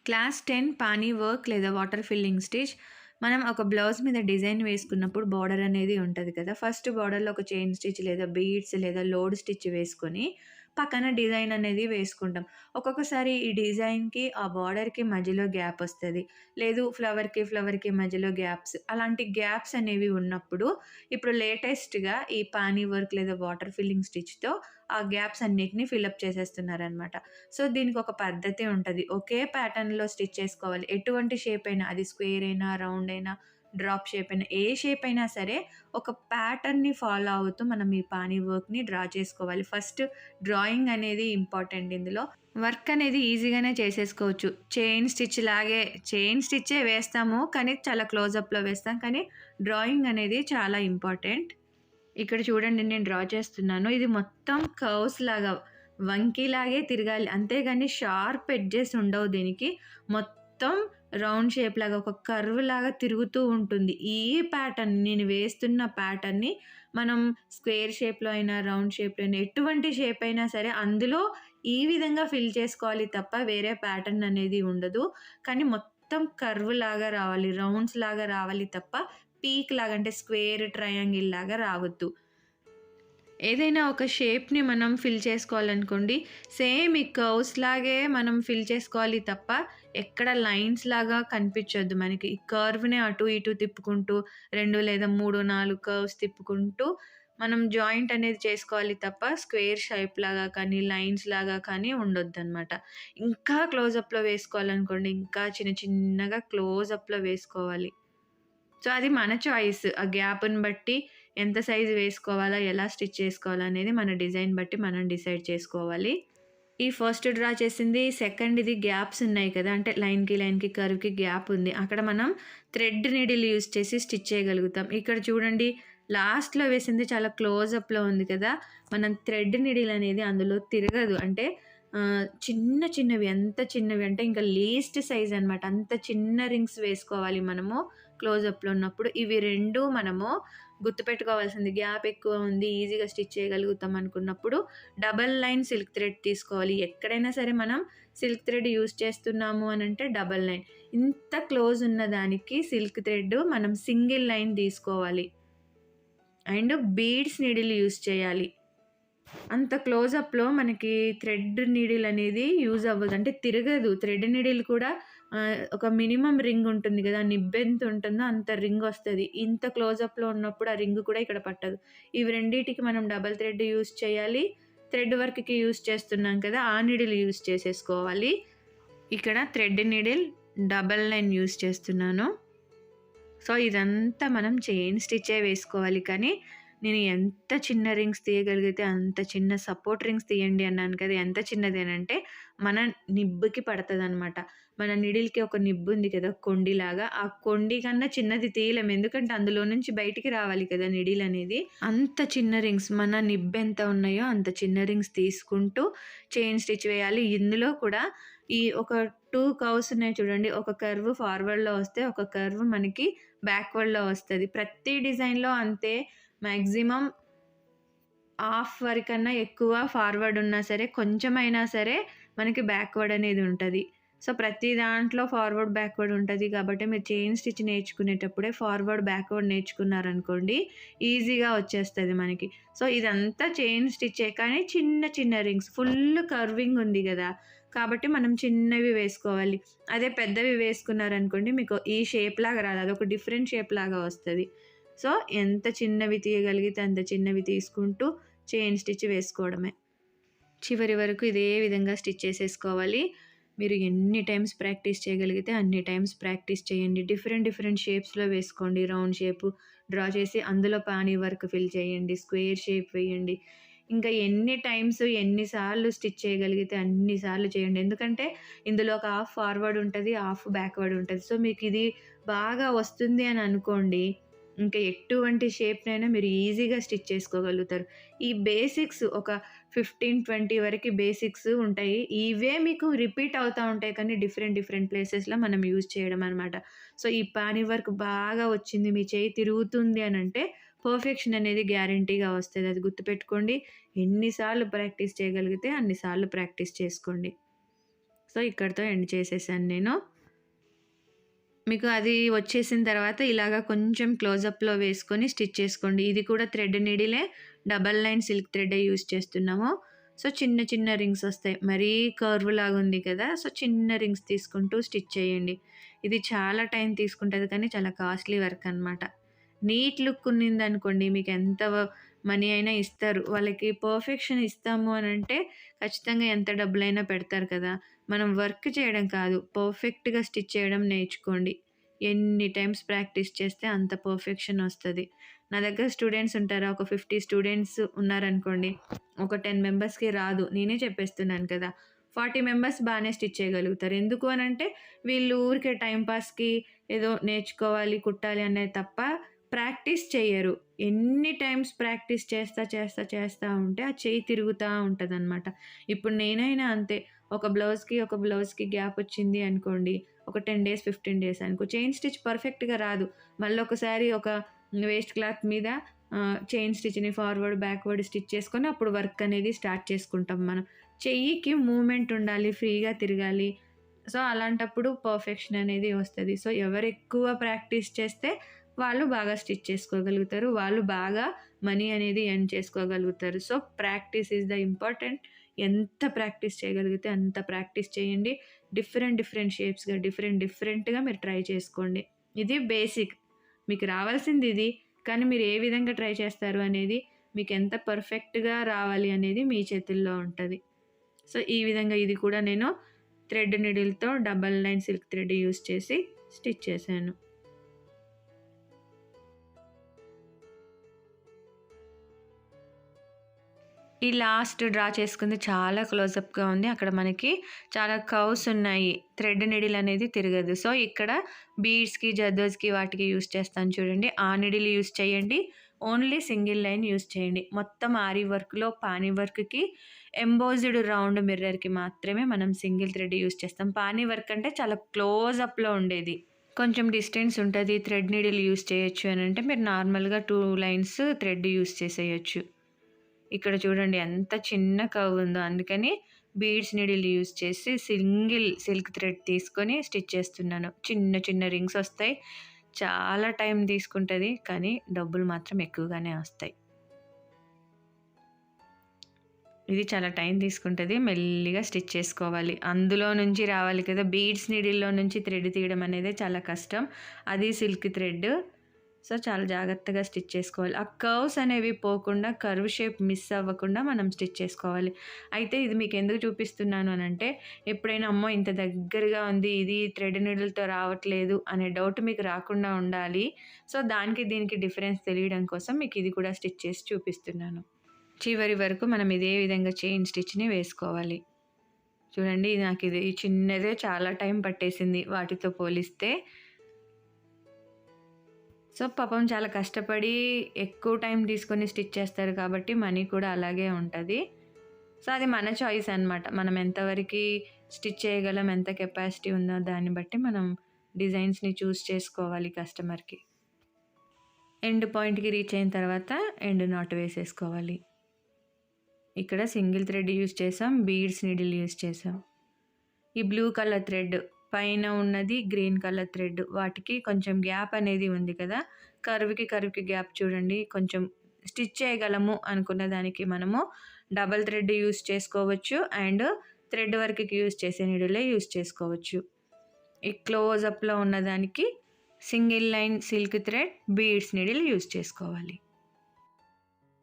Class 10 pani work లేదా water filling stitch. మనం ఒక బ్లౌజ్ మీద డిజైన్ వేసుకున్నప్పుడు బార్డర్ అనేది ఉంటది కదా! ఫస్ట్ బార్డర్‌లో ఒక చైన్ స్టిచ్ లేదా బీడ్స్ లేదా లోడ్ స్టిచ్ వేసుకొని, పక్కన డిజైన్ అనేది వేసుకుంటాం. ఒక్కొక్కసారి ఈ డిజైన్‌కి, ఆ బార్డర్‌కి మధ్యలో గ్యాప్ ఒస్తది. లేదు ఫ్లవర్‌కి మధ్యలో గ్యాప్స్. అలాంటి గ్యాప్స్ అనేవి ఉన్నప్పుడు, ఇప్పుడు లేటెస్ట్‌గా ఈ పానీ వర్క్ లేదా వాటర్ ఫిల్లింగ్ స్టిచ్‌తో ఆ గ్యాప్స్ అన్నిటిని ఫిలప్ చేసేస్తున్నారనమాట. సో, దీనికొక పద్ధతి ఉంటది. ఒకే ప్యాటర్న్‌లో స్టిచ్ చేసుకోవాలి. ఎటువంటి షేప్ అయినా అది స్క్వేర్ అయినా, రౌండ్ అయినా, డ్రాప్ షేప్ అయినా, ఏ షేప్ అయినా సరే ఒక ప్యాటర్న్‌ని ఫాలో అవుతూ మనం ఈ పానీ వర్క్‌ని డ్రా చేసుకోవాలి. ఫస్ట్ డ్రాయింగ్ అనేది ఇంపార్టెంట్ ఇందులో. వర్క్ అనేది ఈజీగానే చేసేసుకోవచ్చు. చైన్ స్టిచ్చే వేస్తాము. కానీ చాలా క్లోజప్‌లో వేస్తాం. కానీ డ్రాయింగ్ అనేది చాలా ఇంపార్టెంట్. ఇక్కడ చూడండి నేను డ్రా చేస్తున్నాను. ఇది మొత్తం కర్వ్స్ లాగా వంకీలాగే తిరగాలి. అంతేగాని షార్ప్ ఎడ్జెస్ ఉండవు దీనికి. మొత్తం రౌండ్ షేప్ లాగా ఒక కర్వ్ లాగా తిరుగుతూ ఉంటుంది. ఈ ప్యాటర్న్ నేను వేస్తున్న ప్యాటర్న్‌ని మనం స్క్వేర్ షేప్‌లో అయినా, రౌండ్ షేప్‌లో అయినా ఎటువంటి షేప్ అయినా సరే అందులో ఈ విధంగా ఫిల్ చేసుకోవాలి తప్ప వేరే ప్యాటర్న్ అనేది ఉండదు. కానీ మొత్తం కర్వ్ లాగా రావాలి. రౌండ్స్ లాగా రావాలి తప్ప పీక్ లాగా అంటే స్క్వేర్, ట్రయాంగిల్ లాగా రావద్దు. ఏదైనా ఒక షేప్‌ని మనం ఫిల్ చేసుకోవాలనుకోండి, సేమ్ ఈ కర్వ్స్ లాగే మనం ఫిల్ చేసుకోవాలి తప్ప, ఎక్కడ లైన్స్ లాగా కనిపించొద్దు మనకి. ఈ కర్వ్‌నే అటు ఇటు తిప్పుకుంటూ 2 లేదా 3, 4 కర్వ్స్ తిప్పుకుంటూ మనం జాయింట్ అనేది చేసుకోవాలి తప్ప, స్క్వేర్ షేప్ లాగా కానీ, లైన్స్ లాగా కానీ ఉండొద్దనమాట. ఇంకా క్లోజప్‌లో వేసుకోవాలనుకోండి, ఇంకా చిన్న చిన్నగా క్లోజప్‌లో వేసుకోవాలి. సో, అది మన చాయిస్. ఆ గ్యాప్‌ని బట్టి ఎంత సైజ్ వేసుకోవాలా, ఎలా స్టిచ్ చేసుకోవాలా అనేది మన డిజైన్ బట్టి మనం డిసైడ్ చేసుకోవాలి. ఈ ఫస్ట్ డ్రా చేసింది, సెకండ్‌ది గ్యాప్స్ ఉన్నాయి కదా! అంటే లైన్‌కి, కర్వ్‌కి గ్యాప్ ఉంది. అక్కడ మనం థ్రెడ్ నీడిల్ యూజ్ చేసి స్టిచ్ చేయగలుగుతాం. ఇక్కడ చూడండి లాస్ట్‌లో వేసింది చాలా క్లోజప్‌లో ఉంది కదా! మనం థ్రెడ్ నీడిల్ అనేది అందులో తిరగదు. అంటే చిన్నవి ఎంత చిన్నవి అంటే ఇంకా లీస్ట్ సైజ్ అనమాట. అంత చిన్న రింగ్స్ వేసుకోవాలి మనము క్లోజప్‌లో ఉన్నప్పుడు. ఇవి 2 మనము గుర్తుపెట్టుకోవాల్సింది. గ్యాప్ ఎక్కువ ఉంది, ఈజీగా స్టిచ్ చేయగలుగుతాం అనుకున్నప్పుడు డబల్ లైన్ సిల్క్ థ్రెడ్ తీసుకోవాలి. ఎక్కడైనా సరే మనం సిల్క్ థ్రెడ్ యూజ్ చేస్తున్నాము అనంటే డబల్ లైన్. ఇంత క్లోజ్ ఉన్న దానికి సిల్క్ థ్రెడ్ మనం సింగిల్ లైన్ తీసుకోవాలి. అండ్ బీడ్స్ నీడిల్ యూజ్ చేయాలి. అంత క్లోజప్‌లో మనకి థ్రెడ్ నీడిల్ అనేది యూజ్ అవ్వదు. అంటే తిరగదు. థ్రెడ్ నీడిల్ కూడా ఒక మినిమమ్ రింగ్ ఉంటుంది గదా! నిబ్బెంత ఉంటుందో అంత రింగొస్తది. ఇంత క్లోజప్‌లో ఉన్నప్పుడు ఆ రింగ్ కూడా ఇక్కడ పట్టదు. ఇవి రెండిటికి మనం డబుల్ థ్రెడ్ యూజ్ చేయాలి. థ్రెడ్ వర్క్‌కి యూజ్ చేస్తున్నాం కదా! ఆ నీడిల్ యూజ్ చేసేసుకోవాలి. ఇక్కడ thread needle double line use చేస్తున్నాను. సో, ఇదంతా మనం చైన్ స్టిచ్చే వేసుకోవాలి. కానీ, నేను ఎంత చిన్న రింగ్స్ తీయగలిగితే అంత చిన్న సపోర్ట్ రింగ్స్ తీయండి అన్నాను కదా! ఎంత చిన్నదేనంటే, మన నిబ్బుకి పడతదనమాట. మన నీడిల్‌కి ఒక నిబ్బు ఉంది కదా! కొండిలాగా. ఆ కొండి కన్నా చిన్నది తీయలేము. ఎందుకంటే, అందులో నుంచి బయటికి రావాలి కదా! నీడిల్ అనేది. అంత చిన్న రింగ్స్ మన నిబ్బెంత ఉన్నాయో అంత చిన్న రింగ్స్ తీసుకుంటూ చైన్ స్టిచ్ వేయాలి. ఇందులో కూడా ఈ ఒక 2 కర్వ్స్ ఉన్నాయి చూడండి. ఒక కర్వ్ ఫార్వర్డ్‌లో వస్తే, ఒక కర్వ్ మనకి బ్యాక్వర్డ్‌లో వస్తది. ప్రతి డిజైన్‌లో అంతే. మాక్సిమం హాఫ్ వరకన్నా ఎక్కువ ఫార్వర్డ్ ఉన్నా సరే, కొంచెమైనా సరే మనకి బ్యాక్వర్డ్ అనేది ఉంటది. సో, ప్రతి దాంట్లో ఫార్వర్డ్, బ్యాక్వర్డ్ ఉంటది కాబట్టి మీరు చైన్ స్టిచ్ నేర్చుకునేటప్పుడే ఫార్వర్డ్, బ్యాక్వర్డ్ నేర్చుకున్నారనుకోండి ఈజీగా వచ్చేస్తది మనకి. సో, ఇదంతా చైన్ స్టిచ్చే కానీ చిన్న రింగ్స్ ఫుల్ కర్వింగ్ ఉంది గదా! కాబట్టి మనం చిన్నవి వేసుకోవాలి. అదే పెద్దవి వేసుకున్నారనుకోండి మీకు ఈ షేప్ లాగా రాదు. అదొక డిఫరెంట్ షేప్ లాగా వస్తది. సో, ఎంత చిన్నవి తీయగలిగితే అంత చిన్నవి తీసుకుంటూ చైన్ స్టిచ్ వేసుకోవడమే. చివరి వరకు ఇదే విధంగా స్టిచ్ చేసేసుకోవాలి. మీరు ఎన్ని టైమ్స్ ప్రాక్టీస్ చేయగలిగితే అన్ని టైమ్స్ ప్రాక్టీస్ చేయండి. డిఫరెంట్ షేప్స్‌లో వేసుకోండి. రౌండ్ షేపు డ్రా చేసి అందులో పానీ వర్క్ ఫిల్ చేయండి. స్క్వేర్ షేప్ వేయండి. ఇంకా ఎన్ని టైమ్స్, ఎన్ని సార్లు స్టిచ్ చేయగలిగితే అన్ని సార్లు చేయండి. ఎందుకంటే ఇందులో ఒక హాఫ్ ఫార్వర్డ్ ఉంటది, హాఫ్ బ్యాక్వర్డ్ ఉంటది. సో, మీకిది బాగా వస్తుంది అని అనుకోండి, ఇంకా ఎటువంటి షేప్‌నైనా మీరు ఈజీగా స్టిచ్ చేసుకోగలుగుతారు. ఈ బేసిక్స్ ఒక 15, 20 వరకి బేసిక్స్ ఉంటాయి. ఇవే మీకు రిపీట్ అవుతా ఉంటాయి కానీ డిఫరెంట్ ప్లేసెస్‌లో మనం యూజ్ చేయడం అనమాట. సో, ఈ పానీ వర్క్ బాగా వచ్చింది, మీ చేయి తిరుగుతుంది అనంటే పర్ఫెక్షన్ అనేది గ్యారంటీగా వస్తది. అది గుర్తుపెట్టుకోండి. ఎన్ని సార్లు ప్రాక్టీస్ చేయగలిగితే అన్ని సార్లు ప్రాక్టీస్ చేసుకోండి. సో, ఇక్కడితో ఎండ్ చేసేసాను నేను. మీకు అది వచ్చేసిన తర్వాత ఇలాగా కొంచెం క్లోజప్‌లో వేసుకొని స్టిచ్ చేసుకోండి. ఇది కూడా థ్రెడ్ నీడిలే, డబల్ లైన్ సిల్క్ థ్రెడ్డే యూజ్ చేస్తున్నాము. సో, చిన్న చిన్న రింగ్స్ వస్తాయి. మరీ కర్వ్ లాగా ఉంది కదా! సో, చిన్న రింగ్స్ తీసుకుంటూ స్టిచ్ చేయండి. ఇది చాలా టైం తీసుకుంటది కానీ చాలా కాస్ట్‌లీ వర్క్ అనమాట. నీట్ లుక్ ఉన్నిందనుకోండి మీకు ఎంత మనీ అయినా ఇస్తారు. వాళ్ళకి పర్ఫెక్షన్ ఇస్తాము అనంటే ఖచ్చితంగా ఎంత డబ్బులైనా పెడతారు కదా! మనం వర్క్ చేయడం కాదు, పర్ఫెక్ట్‌గా స్టిచ్ చేయడం నేర్చుకోండి. ఎన్ని టైమ్స్ ప్రాక్టీస్ చేస్తే అంత పర్ఫెక్షన్ ఒస్తది. నా దగ్గర స్టూడెంట్స్ ఉంటారా, ఒక 50 స్టూడెంట్స్ ఉన్నారనుకోండి, ఒక 10 మెంబర్స్‌కి రాదు. నేనే చెప్పేస్తున్నాను కదా! 40 మెంబర్స్ బానే స్టిచ్ చేయగలుగుతారు. ఎందుకు అనంటే, వీళ్ళు ఊరికే టైమ్ పాస్‌కి ఏదో నేర్చుకోవాలి, కుట్టాలి అనేది తప్ప ప్రాక్టీస్ చెయ్యరు. ఎన్ని టైమ్స్ ప్రాక్టీస్ చేస్తా ఉంటే ఆ చెయ్యి తిరుగుతా ఉంటదనమాట. ఇప్పుడు నేనైనా అంతే. ఒక బ్లౌజ్‌కి గ్యాపొచ్చింది అనుకోండి. ఒక 10 డేస్, 15 డేస్ అనుకో. చైన్ స్టిచ్ పర్ఫెక్ట్‌గా రాదు. మళ్ళొకసారి ఒక వేస్ట్ క్లాత్ మీద చైన్ స్టిచ్‌ని ఫార్వర్డ్, బ్యాక్వర్డ్ స్టిచ్ చేసుకొని అప్పుడు వర్క్ అనేది స్టార్ట్ చేసుకుంటాం మనం. చెయ్యికి మూవ్‌మెంట్ ఉండాలి. ఫ్రీగా తిరగాలి. సో, అలాంటప్పుడు పర్ఫెక్షన్ అనేది వస్తది. సో, ఎవరెక్కువ ప్రాక్టీస్ చేస్తే వాళ్ళు బాగా స్టిచ్ చేసుకోగలుగుతారు. వాళ్ళు బాగా మనీ అనేది ఎర్న్ చేసుకోగలుగుతారు. So, practice is the important. ఎంత ప్రాక్టీస్ చేయగలిగితే అంత ప్రాక్టీస్ చేయండి. డిఫరెంట్ షేప్స్‌గా డిఫరెంట్‌గా మీరు ట్రై చేసుకోండి. ఇది బేసిక్. మీకు రావాల్సింది ఇది. కానీ మీరు ఏ విధంగా ట్రై చేస్తారు అనేది మీకెంత పర్ఫెక్ట్‌గా రావాలి అనేది మీ చేతుల్లో ఉంటది. సో, ఈ విధంగా ఇది కూడా నేను థ్రెడ్ నీడిల్‌తో double line silk thread use చేసి స్టిచ్ చేశాను. ఈ లాస్ట్ డ్రా చేసుకుంది చాలా క్లోజప్‌గా ఉంది. అక్కడ మనకి చాలా కర్వ్స్ ఉన్నాయి. థ్రెడ్ నీడిల్ అనేది తిరగదు. సో, ఇక్కడ బీడ్స్‌కి, జర్దోస్‌కి వాటికి యూజ్ చేస్తాను చూడండి. ఆ నీడిల్ యూజ్ చేయండి. ఓన్లీ సింగిల్ లైన్ యూజ్ చేయండి. మొత్తం ఆరి వర్క్‌లో పానీ వర్క్‌కి, ఎంబోస్డ్ రౌండ్ మిర్రర్‌కి మాత్రమే మనం సింగిల్ థ్రెడ్ యూజ్ చేస్తాం. పానీ వర్క్ అంటే చాలా క్లోజప్‌లో ఉండేది. కొంచెం డిస్టెన్స్ ఉంటది. థ్రెడ్ నీడిల్ యూజ్ చేయొచ్చు అనంటే మీరు నార్మల్‌గా 2 లైన్స్ థ్రెడ్ యూజ్ చేసేయొచ్చు. ఇక్కడ చూడండి ఎంత చిన్న కర్వ్ ఉందో. అందుకని బీడ్స్ నీడిల్ యూజ్ చేసి సింగిల్ సిల్క్ థ్రెడ్ తీసుకొని స్టిచ్ చేస్తున్నాను. చిన్న చిన్న రింగ్స్ వస్తాయి. చాలా టైం తీసుకుంటది. కానీ డబ్బులు మాత్రం ఎక్కువగానే వస్తాయి. ఇది చాలా టైం తీసుకుంటది. మెల్లిగా స్టిచ్ చేసుకోవాలి. అందులో నుంచి రావాలి కదా! బీడ్స్ నీడిల్‌లో నుంచి థ్రెడ్ తీయడం అనేదే చాలా కష్టం. అది సిల్క్ థ్రెడ్. సో, చాలా జాగ్రత్తగా స్టిచ్ చేసుకోవాలి. ఆ కర్వ్స్ అనేవి పోకుండా, కర్వ్ షేప్ మిస్ అవ్వకుండా మనం స్టిచ్ చేసుకోవాలి. అయితే ఇది మీకెందుకు చూపిస్తున్నాను అనంటే, ఎప్పుడైనా అమ్మో! ఇంత దగ్గరగా ఉంది. ఇది థ్రెడ్ నీడిల్‌తో రావట్లేదు అనే డౌట్ మీకు రాకుండా ఉండాలి. సో, దానికి దీనికి డిఫరెన్స్ తెలియడం కోసం మీకు ఇది కూడా స్టిచ్ చేసి చూపిస్తున్నాను. చివరి వరకు మనం ఇదే విధంగా చైన్ స్టిచ్‌ని వేసుకోవాలి. చూడండి నాకిది ఈ చిన్నదే చాలా టైం పట్టేసింది వాటితో పోలిస్తే. సో, పాపం చాలా కష్టపడి ఎక్కువ టైం తీసుకొని స్టిచ్ చేస్తారు కాబట్టి మనీ కూడా అలాగే ఉంటది. సో, అది మన చాయిస్ అనమాట. మనం ఎంతవరకి స్టిచ్ చేయగలం, ఎంత కెపాసిటీ ఉందో దాన్ని బట్టి మనం డిజైన్స్‌ని చూజ్ చేసుకోవాలి కస్టమర్‌కి. ఎండ్ పాయింట్‌కి రీచ్ అయిన తర్వాత ఎండ్ నాట్ వేసేసుకోవాలి. ఇక్కడ సింగిల్ థ్రెడ్ యూజ్ చేసాం. బీడ్స్ నీడిల్ యూజ్ చేసాం. ఈ బ్లూ కలర్ థ్రెడ్ పైన ఉన్నది గ్రీన్ కలర్ థ్రెడ్. వాటికి కొంచెం గ్యాప్ అనేది ఉంది కదా! కర్వ్‌కి గ్యాప్ చూడండి. కొంచెం స్టిచ్ చేయగలము అనుకున్న దానికి మనము డబుల్ థ్రెడ్ యూజ్ చేసుకోవచ్చు. అండ్ థ్రెడ్ వర్క్‌కి యూజ్ చేసే నీడిలే యూజ్ చేసుకోవచ్చు. ఈ క్లోజప్‌లో ఉన్నదానికి single line silk thread, beads needle use చేసుకోవాలి.